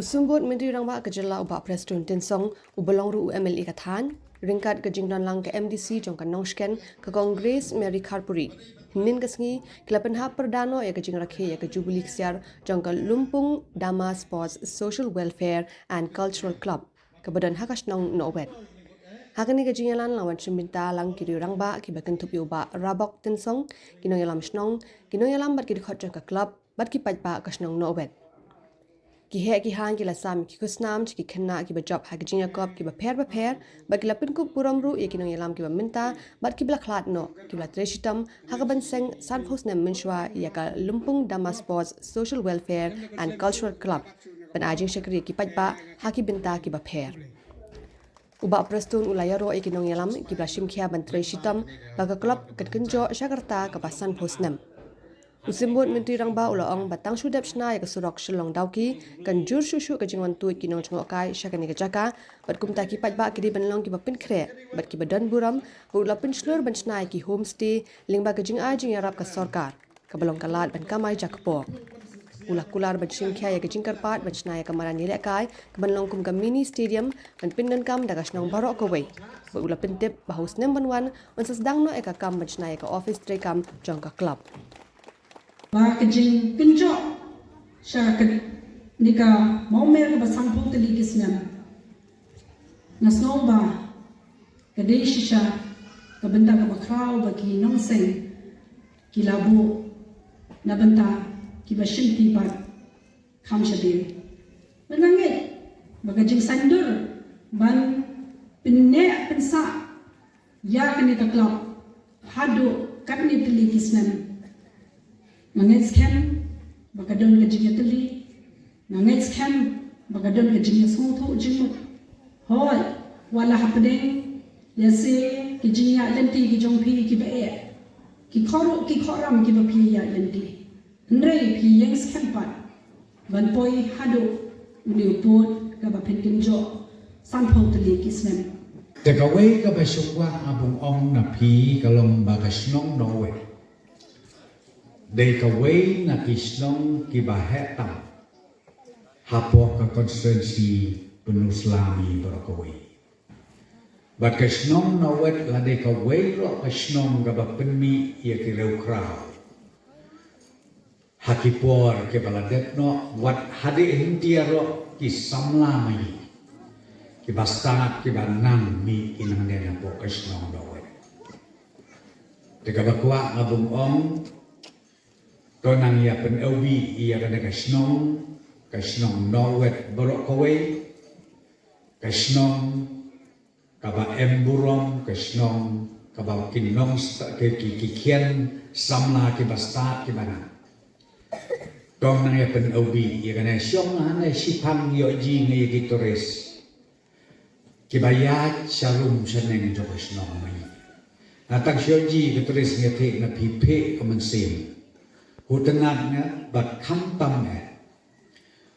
Usumbut Menteri Rangba Kejala Ubah Presiden Tinsong Ubalong Ru MLA Kathan Ringkat ke Jingdan Lang ke MDC Jongkan Nongsken ke Kongres Mary Kharpuri Hinin kesngi Kelapan Hap Perdano ya ke Jingrakhe ya ke Jubilee Kesiar Jongkan Lumpung Dama Sports Social Welfare and Cultural Club ke Badan Hakash Nong Nobet. Hakani ke Jingyalan lawan Cimbinta Lang Kiri Rangba kibakan tupi Ubah Rabok Tinsong Kinong Yalam Snong Kinong Yalam Bat Kiri Khot Jongka Club Bat Kipat Ba Kashnong Nobet. Kihe kihan kila sam ki kusnam ki kena ki bajab ha kijinya kop ki ba per ba kila pin ku puram ru ye kinong yalam ki ba minta bat ki bla khlat no ki bla treshitam ha ka ban seng san phos ne minshwa ya ka lumpung dama sports social welfare and cultural club ban ajing shakri ki pajba ha ki binta ki ba per uba prestun ulaya ro ye kinong yalam ki bla shimkhia ban treshitam ba ka club kat kenjo shakarta ka ba san phos nem Usimbut Menteri Rangba Ulaong Batang Sudap Shna ya kesurok Shillong Dauki kan jur shushu ke jingwan tu kinong chengokai syakani ke jaka bat kumta ki pajba ki di benlong ki bapin kre bat ki badan buram ulapin slur ban shna ki homestay lingba ke jing ajing yarap ke sarkar ke belong kalat ban kamai jakpo ulah kular ban singkhya ya ke jingkar pat ban shna ya ke maran nilek kai ke benlong kum ke mini stadium ban pindan kam daga shnong barok ko wei bat ulapin tip bahus nem banwan unsas dangno eka kam ban shna ya ke office tre kam jongka club Ba kejing kenjok syakat nika mau mer ba sampul teli kisnam nasno ba kadai shisha ka benda ka bakrau ba ki nongseng ki labu na benda ki ba shimti ba kham shadir benanget ba kejing sandur ban pinne pensa ya kini ka klub hadu katni teli kisnam Nangets ken bagadon ke jingya teli nangets ken bagadon ke jingya songtho jingmut hoy wala hapdeng yase ke jingya lenti ki jongpi ki bae ki khoram ki bapi ya lenti ndrei pi yang sken pat ban poi hado uni upot ka bapen kinjo sanpho teli kisnem Tekawai ka basukwa abung ong na pi kalom bagasnong nowe Dei kawai na kisnong kibahetam hapo ka konstituensi penuslami berakawai. Bat kisnong na wet la dei kawai ro kisnong ka bapenmi ia kireu krau. Hakipor ke baladet no wat hade hintia ro kisamlami. Kibastangat kibanang mi inang nena po kisnong na wet. Teka bakwa abung ong Tonang ia pen ewi ia kena kasnong nowet borok kowe, kasnong kaba emburom, kasnong kaba kinong kikian samla kibastat kibana. Tonang ia pen ewi ia kena syong hane sipang yo ji ngi gitores. Kibayat syarum seneng jo kasnong mai. Natang syoji gitores ngete na pipe kemensim. Hutenatnya bat kamtam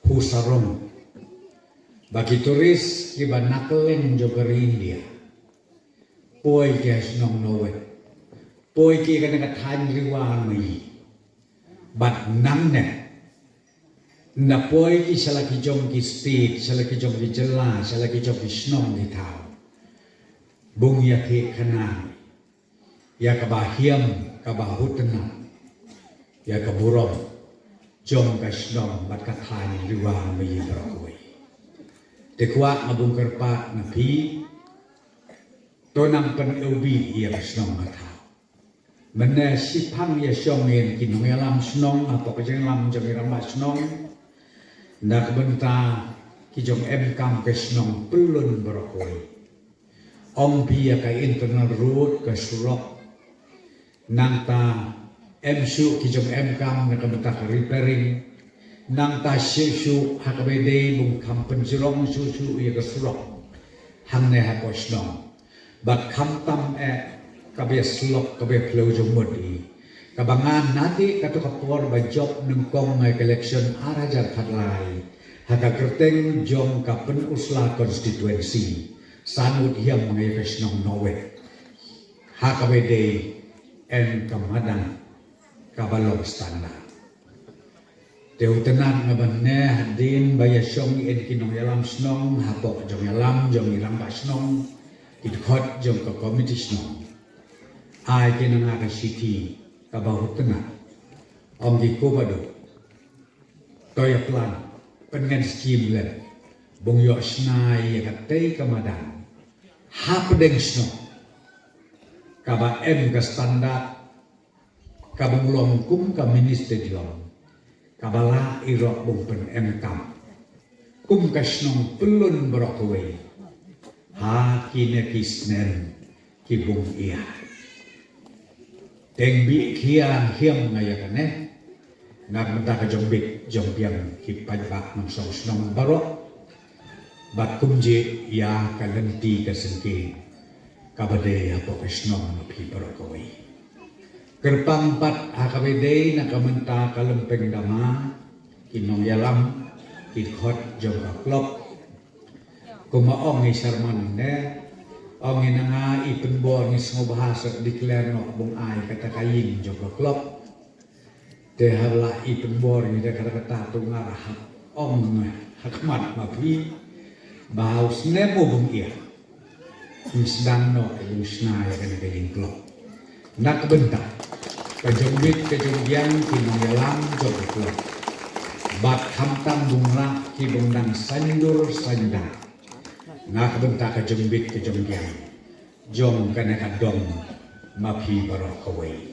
husarong bagi turis kiba nakeleng jogari India poi kes nong nowe poi ki kana kathan riwan mai bat namne na poi ki salaki jong ki state salaki jong ki jela salaki jong ki snong di tau bung ya ke kana ya kabahiam kabahutenat ya kaburom jom kasnong bat kathan riwang mai berakoi tekwa ngabung kerpat napi tonang pen ubi ia kasnong matha mena sipang ya syongen kinong alam snong apa kajeng lam jong ram snong nak benta ki jong em kam kasnong pelun berakoi ong pia ka internal road ka surok nangta MSU kijong MKam na kamutak repairing nang ta shu hakabede bung kampen jirong susu ya kasurok hangne haposnong bat kamtam kabe slok kabe flow jomodi kabangan nati katu kapor ba job nungkong ngai election arajar khatlai haka kerteng jong kapen usla konstituensi sanut hiam ngai kasnong nowe hakabede en kamadang kabalong standar Teu tenan ngabanne hadin bayasyong ed kinong yalam snong hapo jong yalam jong ilang ba snong idkhot jong ka komiti snong ai kinang aga city ka bahut tenan om di ko bado toya plan pengen skim len bong yo snai ya katei kamadan hapdeng snong kaba ka standar kabong longkum ka ministerium kabala irok bung pen kam kum kasnong pelun brokwe ha kine kisnen kibung ia tengbi kia hiam ngayakane nak menta ka jombik jompiang kipajbak ng song snong barok bat kumje ya kalenti kasengke kabade apo kasnong mapi brokwe Kerpang pat akabede na kamenta kalempeng dama kinong yalam kikhot jong kaklop kumaong isarman ne ong inanga ipenbor ni semua bahasa declare no bung ai kata kayin jong kaklop te hala ipenbor ni kata tungarah ong hakmat mapi bahaus nemo bung ia misdang no ilusna ya kana kayin klop nak bentak kejombit kejombian kinong yalam joglo bat hamtam bungra kibundang sandur sandang nak bentak kejombit kejombian jong kana kadong mapi barokawai